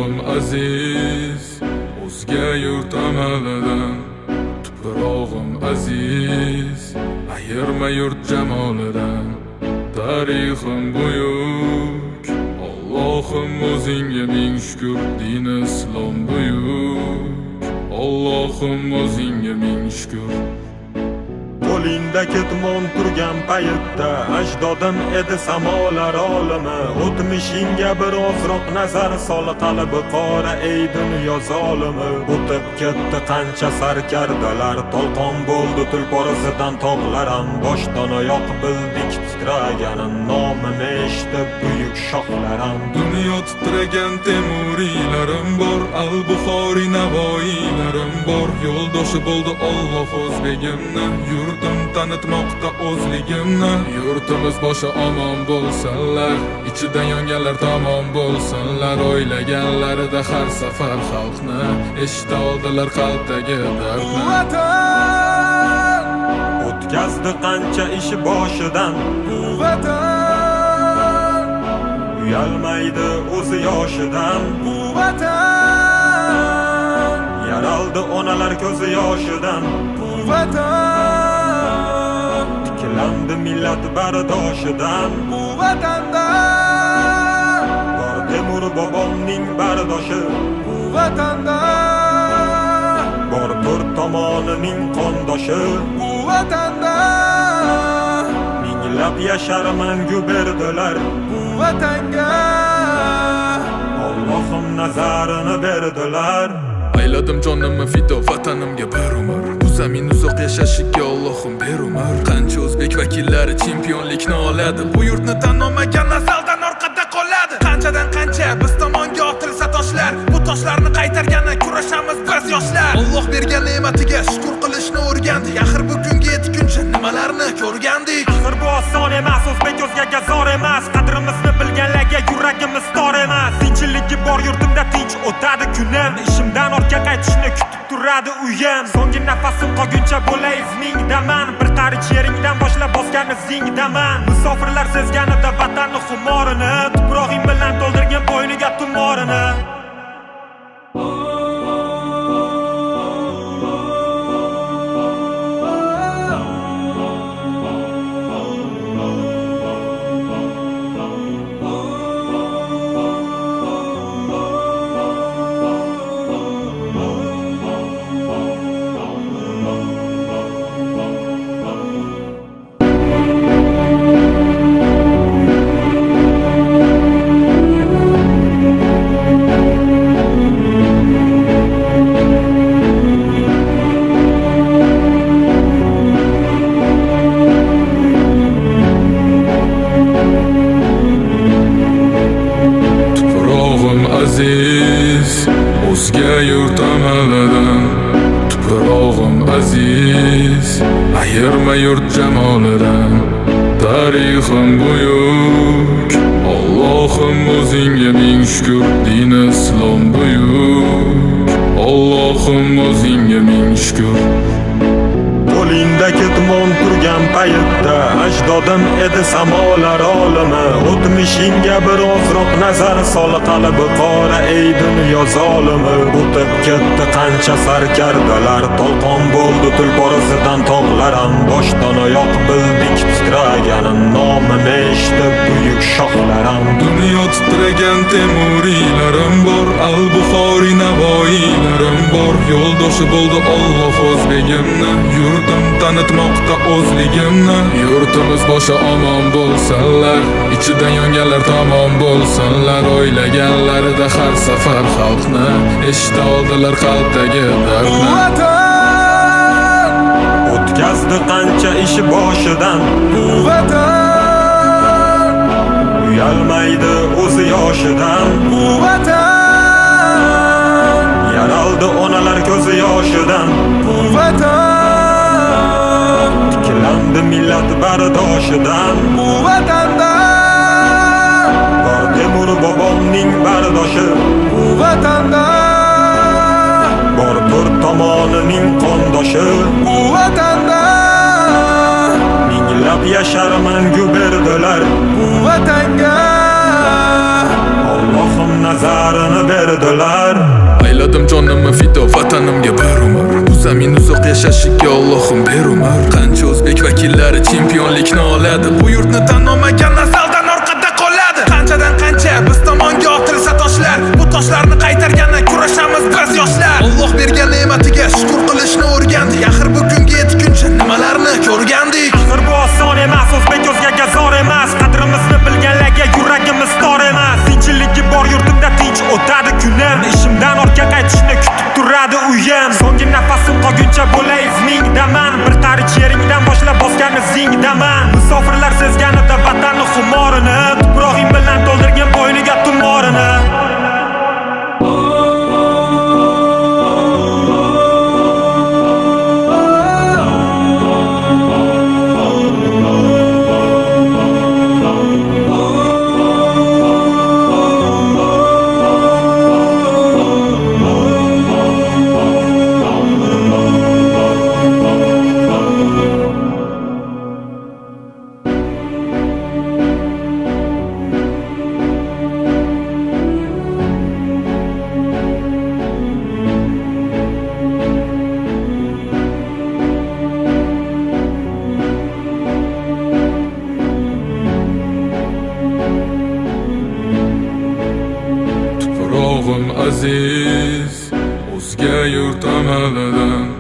Tuprog'im aziz, o'zga yurt amalidan. Tuprog'im aziz, ayirma yurt jamolidan. Tarixim buyuk, Allohim o'zingga ming shukr. Din islom buyuk, Allohim o'zingga ming shukr. Qo'lingda ketmon turgan paytda ajdodim edi samolar olimi. O'tmishingga birozroq nazar sol, qalbi qora ey dunyo zolimi. O'tib ketdi qancha sarkardalar, to'lqon bo'ldi tulporizidan tog'laram. Boshdan oyoq bildik titraganin, nomini eshitib buyuk shohlaram. Dunyo titragan temuriylarim bor, al-Buxoriy navoiylarim bor. Yo'ldoshi bo'ldi Alloh o'zbegimni, yurtim tanitmoqda o'zligimni. Yurtimiz boshi omon bo'lsinlar, ichidan yonganlar tamom bo'lsinlar. O'ylaganlarida har safar xalqni eshita oldilar qalbdagi dardni. Vatan O'tkazdi qancha ishi boshidan, vatan uyalmaydi o'zi yoshidan. Vatan Yaraldi onalar ko'zi yoshidan, vatan tiklandi millat bardoshidan. vatanda Bor Temur bobomning bardoshi, vatanda bor to'rt tomonining qondoshi. vatanda Minglab yashar mangu berdilar, vatanga Allohim nazarini berdilar. Ayladim jonimni fido vatanimga bir umr. Bu zamin uzoq yashashiga Allohim ber umr. Qancha o'zbek vakillari chempionlikni oladi, bu yurtni tan olmagan nasldan orqada qoladi. Qanchadan qancha biz tomonga otilsa toshlar, bu toshlarni qaytargani kurashamiz biz yoshlar. Alloh bergan ne'matiga shukr qilishni o'rgandik. Axir bu kunga yetguncha nimalarni ko'rgandik. Axir bu oson emas, o'zbek o'zgaga zor emas. Qadrimizni bilganlarga yuragimiz tor emas. Tinchiligi bor yurtimda tinch o'tadi kunim. Ishimdan ortga qaytishni kutib turadi uyim. So'nggi nafasim qolguncha bo'lay izmingdaman. Bir qarich yeringdan boshlab bosgan izingdaman. Musofirlar sezganida vatanni xumorini, tuprog'ing bilan to'ldirgan bo'yniga tumorini. Aziz, o'zga yurt amalidan. Tuprog'im aziz, ayirma yurt jamolidan. Tarixim buyuk, Allohim o'zingga ming shukr. Din islom buyuk, Allohim o'zingga ming shukr. Qo'lingda ketmon turgan paytda ajdodim edi samolar olimi. O'tmishingga birozroq nazar sol, qalbi qora ey dunyo zolimi. O'tib ketdi qancha sarkardalar, to'lqon bo'ldi tulporizidan tog'laram. Boshdan oyoq bildik titraganin, nomini eshitib buyuk shohlaram. Dunyo titragan temuriylarim bor, al-Buxoriy navoiylarim bor. Yo'ldoshi bo'ldi Alloh o'zbegimni, yurtim tanitmoqda o'zligimni. Yurtimiz boshi omon bo'lsinlar, ichidan yonganlar tamom bo'lsinlar. O'ylaganlarida har safar xalqni eshita oldilar qalbdagi dardni. vatan O'tkazdi qancha ishi boshidan, vatan uyalmaydi o'zi yoshidan. vatan Yaraldi onalar ko'zi yoshidan, vatan tiklandi millat bardoshidan. vatanda Bor Temur bobomning bardoshi, vatanda bor to'rt tomonining qondoshi. vatanda Minglab yashar mangu berdilar, vatanga Allohim nazarini berdilar. Ayladim jonimni fido vatanimga bir umr. Bu zamin uzoq yashashga Allohim ber umr. Qancha o'zbek vakillari chempionlikni oladi. Bu yurtni tan olmagan nasldan orqada qoladi. Qanchadan qancha biz tomonga otilsa toshlar, bu toshlarni qaytarganda kurashamiz biz yoshlar. Alloh bergan ne'matiga shukr qilishni o'rgandik. Axir bugunga yetguncha nimalarni ko'rgandik. Axir bu oson emas, o'zbek o'zgaga zor emas. Qadrimizni bilganlarga yuragimiz tor emas. Tinchiligi bor yurtimda tinch o'tadi kunim. Ishimdan ortga qaytishni kutib turadi uyim. So'nggi nafasim qolguncha bo'lay izmingdaman. Bir qarich yeringdan boshlab bosgan izingdaman. Musofirlar sezganida vatanni xumorini, tuprog'ing bilan to'ldirgan bo'yniga tumorini. Tuprog'im aziz, o'zga yurt amalidan